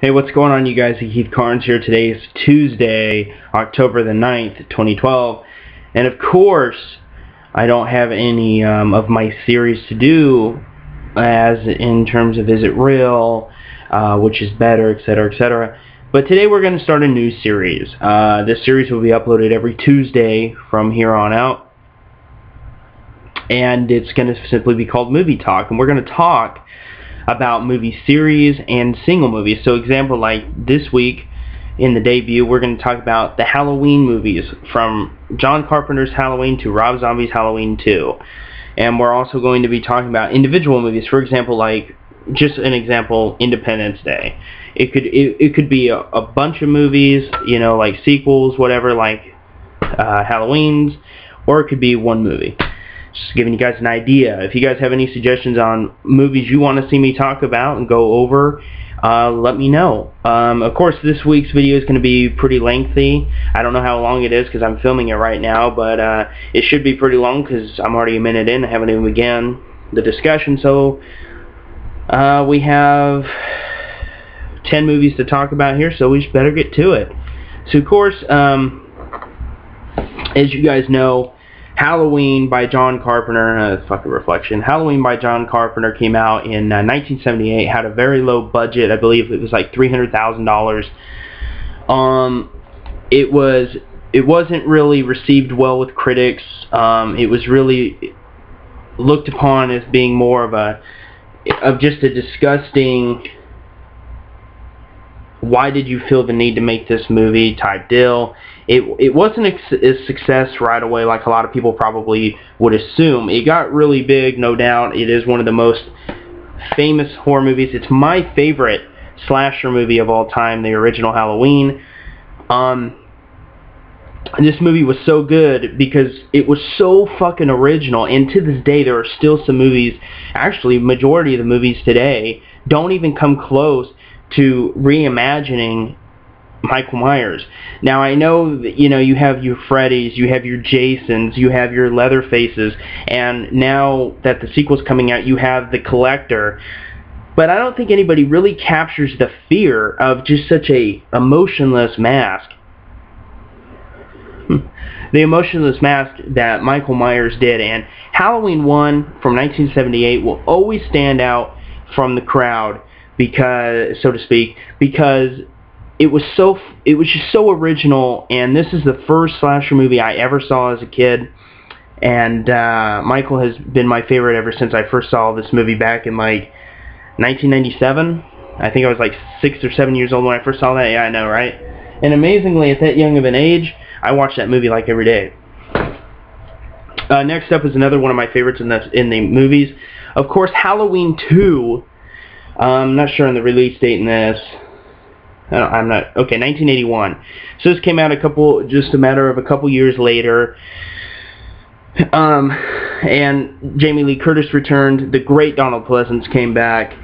Hey, what's going on, you guys? Keith Carnes here. Today is Tuesday, October the 9th, 2012. And of course, I don't have any of my series to do, as in terms of is it real, which is better, etc., etc. But today we're going to start a new series. This series will be uploaded every Tuesday from here on out. And it's going to simply be called Movie Talk. And we're going to talk about movie series and single movies. So example, like this week in the debut, we're going to talk about the Halloween movies, from John Carpenter's Halloween to Rob Zombie's Halloween 2. And we're also going to be talking about individual movies. For example, like, just an example, Independence Day. It could be a bunch of movies, you know, like sequels, whatever, like Halloween's, or it could be one movie. Just giving you guys an idea. If you guys have any suggestions on movies you want to see me talk about and go over, let me know. Of course, this week's video is going to be pretty lengthy. I don't know how long it is because I'm filming it right now, but it should be pretty long because I'm already a minute in. I haven't even begun the discussion. So we have 10 movies to talk about here, so we better get to it. So of course, as you guys know, Halloween by John Carpenter, fucking reflection. Halloween by John Carpenter came out in 1978. Had a very low budget. I believe it was like $300,000. It wasn't really received well with critics. It was really looked upon as being more of just a disgusting, why did you feel the need to make this movie type deal. It wasn't a success right away like a lot of people probably would assume. It got really big, no doubt. It is one of the most famous horror movies. It's my favorite slasher movie of all time, the original Halloween. This movie was so good because it was so fucking original, and to this day there are still some movies, actually majority of the movies today don't even come close to reimagining Michael Myers. Now I know that, you know, you have your Freddys, you have your Jasons, you have your Leatherfaces, and now that the sequel's coming out, you have the Collector. But I don't think anybody really captures the fear of just such a emotionless mask. The emotionless mask that Michael Myers did. And Halloween 1 from 1978 will always stand out from the crowd, because, so to speak, because it was just so original, and this is the first slasher movie I ever saw as a kid, and Michael has been my favorite ever since I first saw this movie back in like 1997. I think I was like 6 or 7 years old when I first saw that. Yeah, I know, right? And amazingly, at that young of an age, I watched that movie like every day. Next up is another one of my favorites in the movies. Of course, Halloween 2. I'm not sure on the release date in this. I'm not. Okay, 1981. So this came out just a matter of a couple years later. And Jamie Lee Curtis returned. The great Donald Pleasence came back,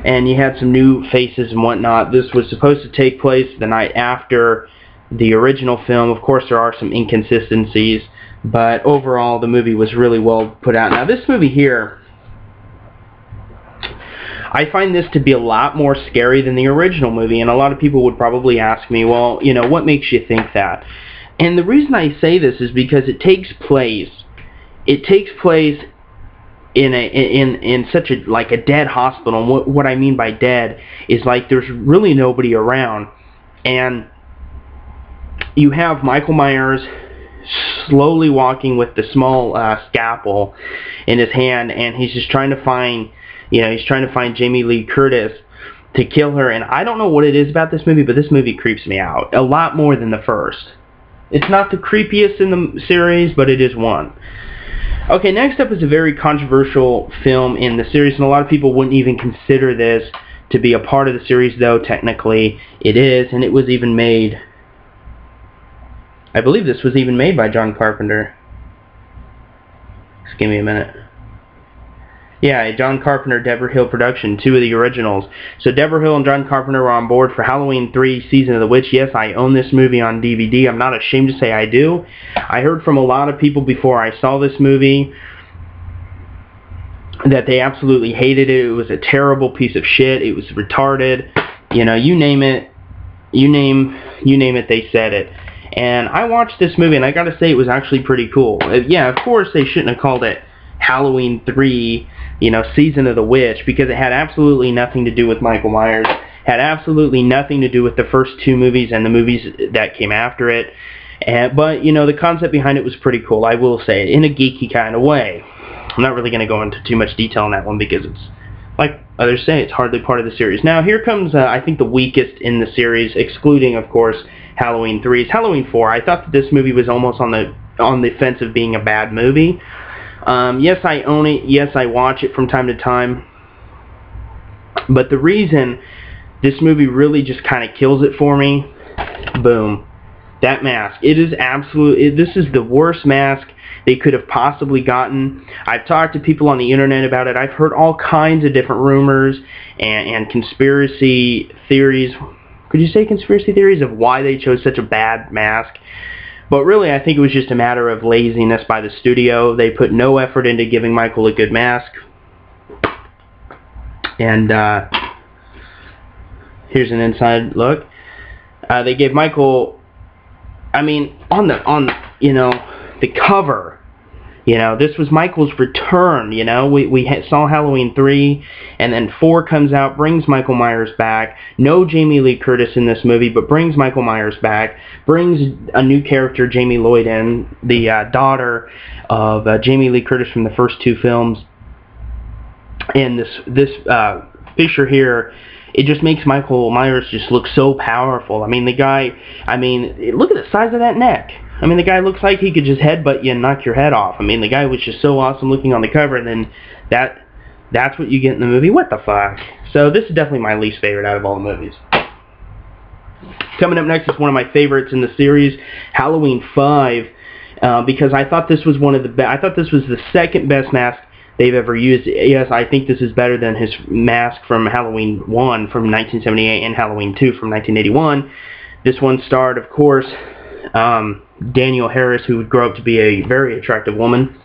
and you had some new faces and whatnot. This was supposed to take place the night after the original film. Of course, there are some inconsistencies, but overall, the movie was really well put out. Now, this movie here, I find this to be a lot more scary than the original movie, and a lot of people would probably ask me, well, you know, what makes you think that? And the reason I say this is because it takes place in such a, like, a dead hospital. And what I mean by dead is, like, there's really nobody around, and you have Michael Myers slowly walking with the small scalpel in his hand, and he's just trying to find, you know, he's trying to find Jamie Lee Curtis to kill her. And I don't know what it is about this movie, but this movie creeps me out a lot more than the first. It's not the creepiest in the series, but it is one. Okay, next up is a very controversial film in the series, and a lot of people wouldn't even consider this to be a part of the series, though technically it is, and it was even made, I believe this was even made by John Carpenter. Just give me a minute. Yeah, John Carpenter, Deborah Hill production, 2 of the originals. So Deborah Hill and John Carpenter were on board for Halloween 3, Season of the Witch. Yes, I own this movie on DVD. I'm not ashamed to say I do. I heard from a lot of people before I saw this movie that they absolutely hated it. It was a terrible piece of shit. It was retarded. You know, you name it, you name it, they said it. And I watched this movie, and I gotta say, it was actually pretty cool. Yeah, of course, they shouldn't have called it Halloween 3, you know, Season of the Witch, because it had absolutely nothing to do with Michael Myers. Had absolutely nothing to do with the first two movies and the movies that came after it. But, you know, the concept behind it was pretty cool, I will say, in a geeky kind of way. I'm not really going to go into too much detail on that one because it's, like others say, it's hardly part of the series. Now, here comes, I think, the weakest in the series, excluding, of course, Halloween 3. It's Halloween 4. I thought that this movie was almost on the fence of being a bad movie. Yes, I own it. Yes, I watch it from time to time. But the reason this movie really just kind of kills it for me, boom, that mask. It is this is the worst mask they could have possibly gotten. I've talked to people on the internet about it. I've heard all kinds of different rumors and conspiracy theories. Could you say conspiracy theories of why they chose such a bad mask? But really, I think it was just a matter of laziness by the studio. They put no effort into giving Michael a good mask. And here's an inside look. They gave Michael, I mean, on you know, the cover, you know, this was Michael's return, you know. We saw Halloween 3, and then 4 comes out, brings Michael Myers back. No Jamie Lee Curtis in this movie, but brings Michael Myers back. Brings a new character, Jamie Lloyd, in, the daughter of Jamie Lee Curtis from the first 2 films. And this picture here, it just makes Michael Myers just look so powerful. I mean, the guy, I mean, look at the size of that neck. I mean, the guy looks like he could just headbutt you and knock your head off. I mean, the guy was just so awesome looking on the cover, and then that's what you get in the movie. What the fuck? So this is definitely my least favorite out of all the movies. Coming up next is one of my favorites in the series, Halloween 5, because I thought this was I thought this was the second best mask they've ever used. Yes, I think this is better than his mask from Halloween 1 from 1978 and Halloween 2 from 1981. This one starred, of course, Danielle Harris, who would grow up to be a very attractive woman.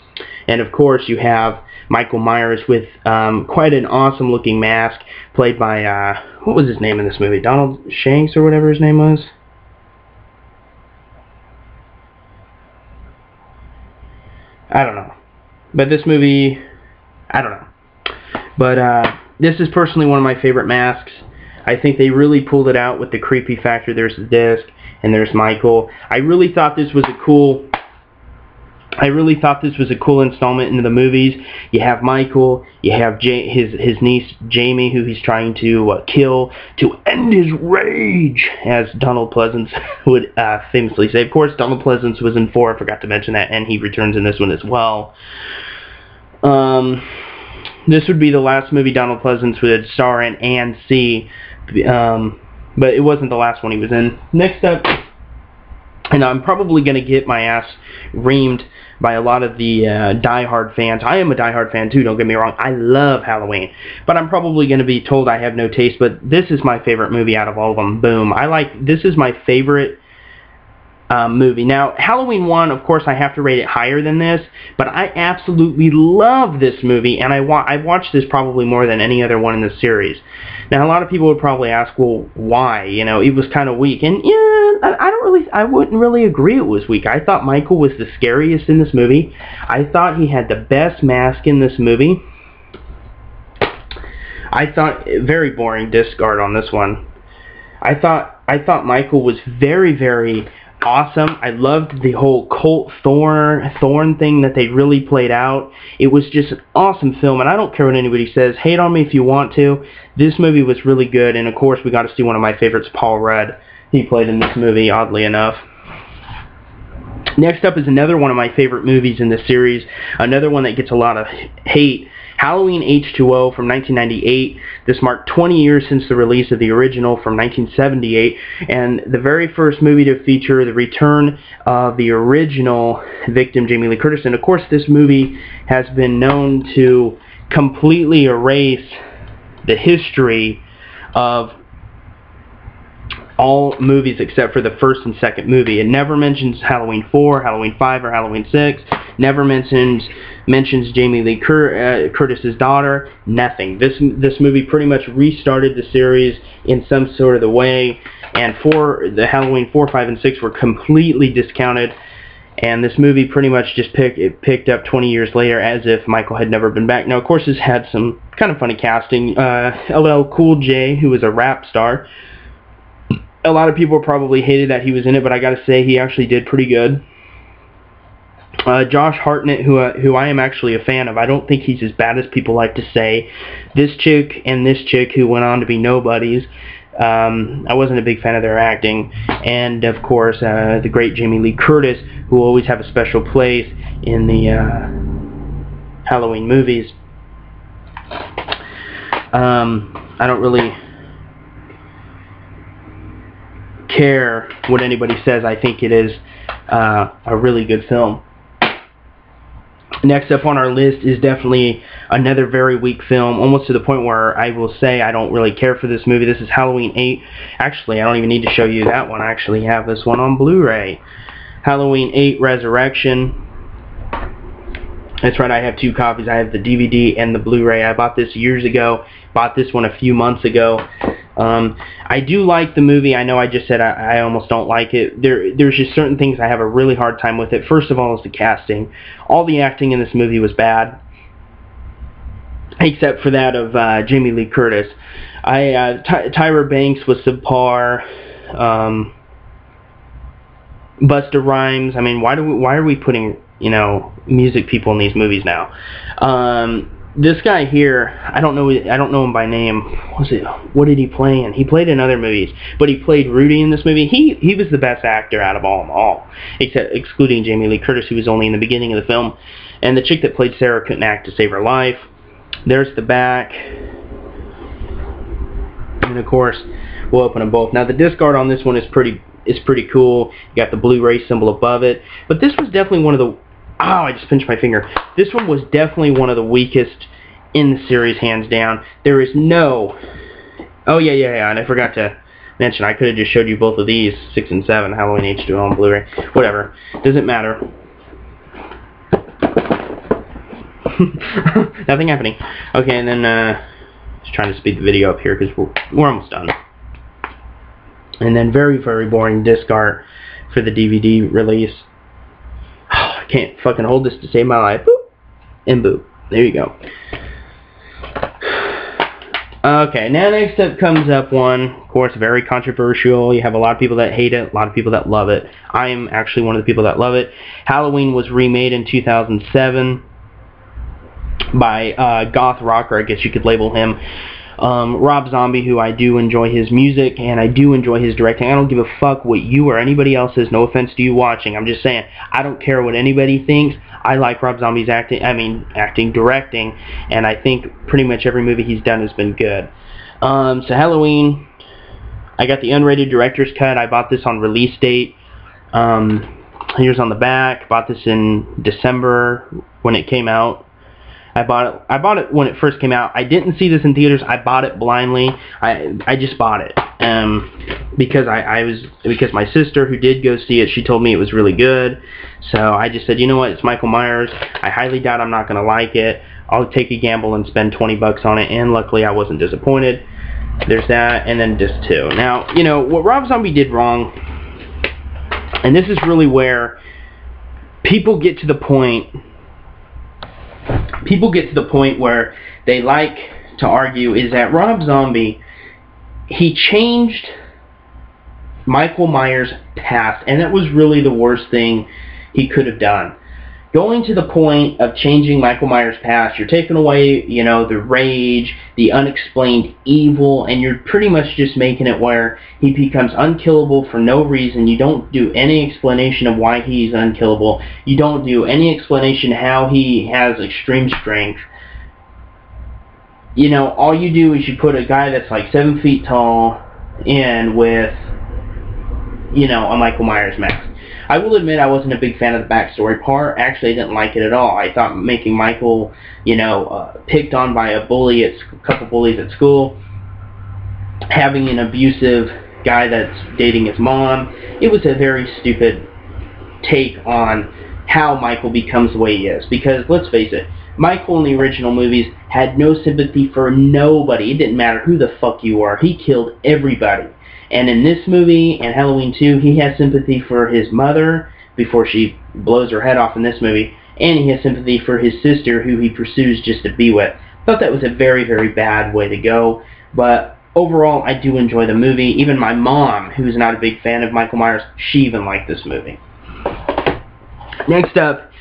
And, of course, you have Michael Myers with quite an awesome-looking mask, played by, what was his name in this movie? Donald Shanks or whatever his name was? I don't know. But this movie, I don't know. But this is personally one of my favorite masks. I think they really pulled it out with the creepy factor. There's the disc, and there's Michael. I really thought this was a cool installment into the movies. You have Michael, you have his niece Jamie, who he's trying to kill to end his rage, as Donald Pleasence would famously say. Of course, Donald Pleasence was in 4, I forgot to mention that, and he returns in this one as well. This would be the last movie Donald Pleasence would star in and see, but it wasn't the last one he was in. Next up, and I'm probably going to get my ass reamed by a lot of the die-hard fans. I am a die-hard fan too, don't get me wrong. I love Halloween. But I'm probably going to be told I have no taste, but this is my favorite movie out of all of them. Boom. This is my favorite movie. Now, Halloween 1, of course, I have to rate it higher than this, but I absolutely love this movie, and I've watched this probably more than any other one in the series. Now, a lot of people would probably ask, well, why? You know, it was kind of weak, and yeah, I wouldn't really agree it was weak. I thought Michael was the scariest in this movie. I thought he had the best mask in this movie. I thought, very boring discard on this one. I thought Michael was very, very awesome. I loved the whole Colt Thorn thing that they really played out. It was just an awesome film, and I don't care what anybody says. Hate on me if you want to. This movie was really good, and of course we got to see one of my favorites, Paul Rudd. He played in this movie, oddly enough. Next up is another one of my favorite movies in this series, another one that gets a lot of hate, Halloween H2O from 1998. This marked 20 years since the release of the original from 1978, and the very first movie to feature the return of the original victim, Jamie Lee Curtis. And of course, this movie has been known to completely erase the history of all movies except for the first and second movie. It never mentions Halloween 4, Halloween 5, or Halloween 6. Never mentions mentions Jamie Lee Curtis's daughter. Nothing. This movie pretty much restarted the series in some sort of the way, and the Halloween 4, 5, and 6 were completely discounted. And this movie pretty much just picked up 20 years later as if Michael had never been back. Now, of course, this had some kind of funny casting. LL Cool J, who was a rap star. A lot of people probably hated that he was in it, but I gotta say, he actually did pretty good. Josh Hartnett, who I am actually a fan of. I don't think he's as bad as people like to say. This chick and this chick who went on to be nobodies. I wasn't a big fan of their acting, and of course the great Jamie Lee Curtis, who will always have a special place in the Halloween movies. I don't really care what anybody says. I think it is a really good film. Next up on our list is definitely another very weak film, almost to the point where I will say I don't really care for this movie. This is Halloween 8. Actually, I don't even need to show you that one. I actually have this one on Blu-ray. Halloween 8 Resurrection. That's right, I have two copies. I have the DVD and the Blu-ray. I bought this years ago. Bought this one a few months ago. I do like the movie. I know I just said I almost don't like it. There's just certain things I have a really hard time with it. First of all is the casting. All the acting in this movie was bad, except for that of Jamie Lee Curtis. Tyra Banks was subpar. Busta Rhymes. I mean, why are we putting, music people in these movies now? This guy here, I don't know him by name. What did he play in? He played in other movies, but he played Rudy in this movie. He was the best actor out of all, excluding Jamie Lee Curtis, who was only in the beginning of the film. And the chick that played Sarah couldn't act to save her life. There's the back. And of course, we'll open them both. Now the disc art on this one is pretty cool. You got the Blu-ray symbol above it. But this was definitely one of the... Oh, I just pinched my finger. This one was definitely one of the weakest in the series, hands down. There is no... Oh, yeah, and I forgot to mention, I could have just showed you both of these, 6 and 7, Halloween H2O on Blu-ray. Whatever. Doesn't matter. Nothing happening. Okay, and then, just trying to speed the video up here, because we're almost done. And then very, very boring disc art for the DVD release. I can't fucking hold this to save my life. Boop. And boop. There you go. Okay, now next up comes up one, of course, very controversial. You have a lot of people that hate it, a lot of people that love it. I am actually one of the people that love it. Halloween was remade in 2007 by goth rocker, I guess you could label him. Rob Zombie, who I do enjoy his music, and I do enjoy his directing. I don't give a fuck what you or anybody else says. No offense to you watching. I'm just saying, I don't care what anybody thinks. I like Rob Zombie's directing, and I think pretty much every movie he's done has been good. So Halloween, I got the unrated director's cut. I bought this on release date. Here's on the back. Bought this in December when it came out. I bought it when it first came out. I didn't see this in theaters. I bought it blindly. I just bought it because because my sister, who did go see it, she told me it was really good. So I just said, you know what, it's Michael Myers. I highly doubt I'm not going to like it. I'll take a gamble and spend 20 bucks on it, and luckily I wasn't disappointed. There's that, and then disc 2. Now, what Rob Zombie did wrong, and this is really where people get to the point where they like to argue, is that Rob Zombie, he changed Michael Myers' past, and that was really the worst thing he could have done. Going to the point of changing Michael Myers' past, you're taking away, the rage, the unexplained evil, and you're pretty much just making it where he becomes unkillable for no reason. You don't do any explanation of why he's unkillable. You don't do any explanation how he has extreme strength. All you do is you put a guy that's like 7 feet tall in with, a Michael Myers mask. I will admit I wasn't a big fan of the backstory part. Actually, I didn't like it at all. I thought making Michael, picked on by a couple bullies at school, having an abusive guy that's dating his mom, it was a very stupid take on how Michael becomes the way he is. Because, let's face it, Michael in the original movies had no sympathy for nobody. It didn't matter who the fuck you are. He killed everybody. And in this movie, and Halloween 2, he has sympathy for his mother before she blows her head off in this movie. And he has sympathy for his sister, who he pursues just to be with. I thought that was a very, very bad way to go. But overall, I do enjoy the movie. Even my mom, who's not a big fan of Michael Myers, she even liked this movie. Next up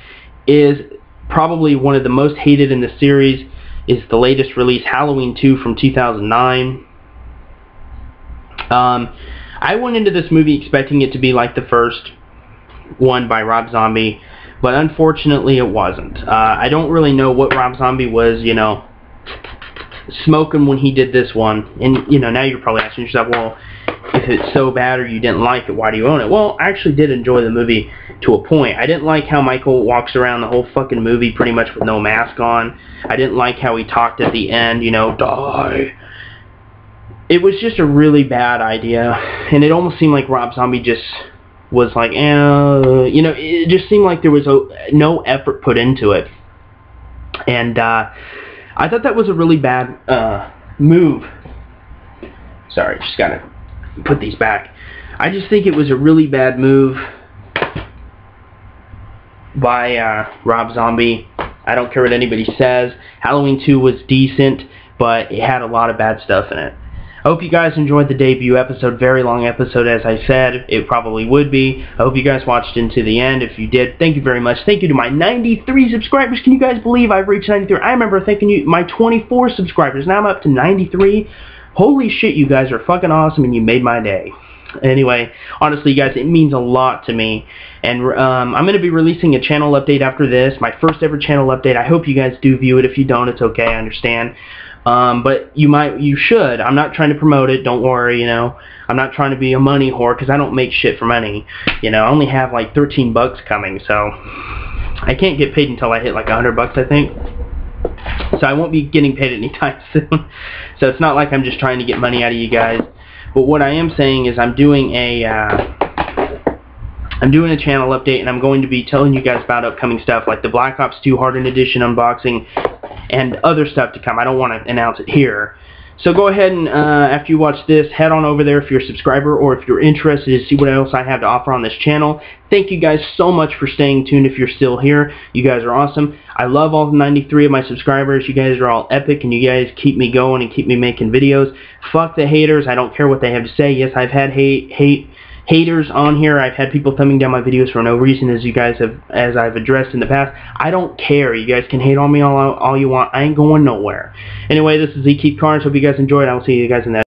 is probably one of the most hated in the series, is the latest release, Halloween 2 from 2009. I went into this movie expecting it to be like the first one by Rob Zombie, but unfortunately it wasn't. I don't really know what Rob Zombie was, you know, smoking when he did this one. And, you know, now you're probably asking yourself, well, if it's so bad or you didn't like it, why do you own it? Well, I actually did enjoy the movie to a point. I didn't like how Michael walks around the whole fucking movie pretty much with no mask on. I didn't like how he talked at the end, you know, die. It was just a really bad idea, and it almost seemed like Rob Zombie just was like, you know, it just seemed like there was no effort put into it. And I thought that was a really bad move. Sorry, just gotta put these back. I just think it was a really bad move by Rob Zombie. I don't care what anybody says. Halloween 2 was decent, but it had a lot of bad stuff in it. I hope you guys enjoyed the debut episode. Very long episode, as I said. It probably would be. I hope you guys watched into the end. If you did, thank you very much. Thank you to my 93 subscribers. Can you guys believe I've reached 93? I remember thanking you, my 24 subscribers. Now I'm up to 93. Holy shit, you guys are fucking awesome, and you made my day. Anyway, honestly, guys, it means a lot to me. And I'm going to be releasing a channel update after this. My first ever channel update. I hope you guys do view it. If you don't, it's okay. I understand. But you should. I'm not trying to promote it. Don't worry, you know. I'm not trying to be a money whore, because I don't make shit for money. You know, I only have like 13 bucks coming, so I can't get paid until I hit like 100 bucks, I think. So I won't be getting paid anytime soon. So it's not like I'm just trying to get money out of you guys. But what I am saying is I'm doing a channel update, and I'm going to be telling you guys about upcoming stuff like the Black Ops 2 Hardened Edition unboxing and other stuff to come. I don't want to announce it here. So go ahead and, after you watch this, head on over there if you're a subscriber or if you're interested to see what else I have to offer on this channel. Thank you guys so much for staying tuned if you're still here. You guys are awesome. I love all 93 of my subscribers. You guys are all epic, and you guys keep me going and keep me making videos. Fuck the haters. I don't care what they have to say. Yes, I've had haters on here. I've had people thumbing down my videos for no reason, as I've addressed in the past. I don't care. You guys can hate on me all you want. I ain't going nowhere. Anyway, this is Keith Carnes. Hope you guys enjoyed. I will see you guys in the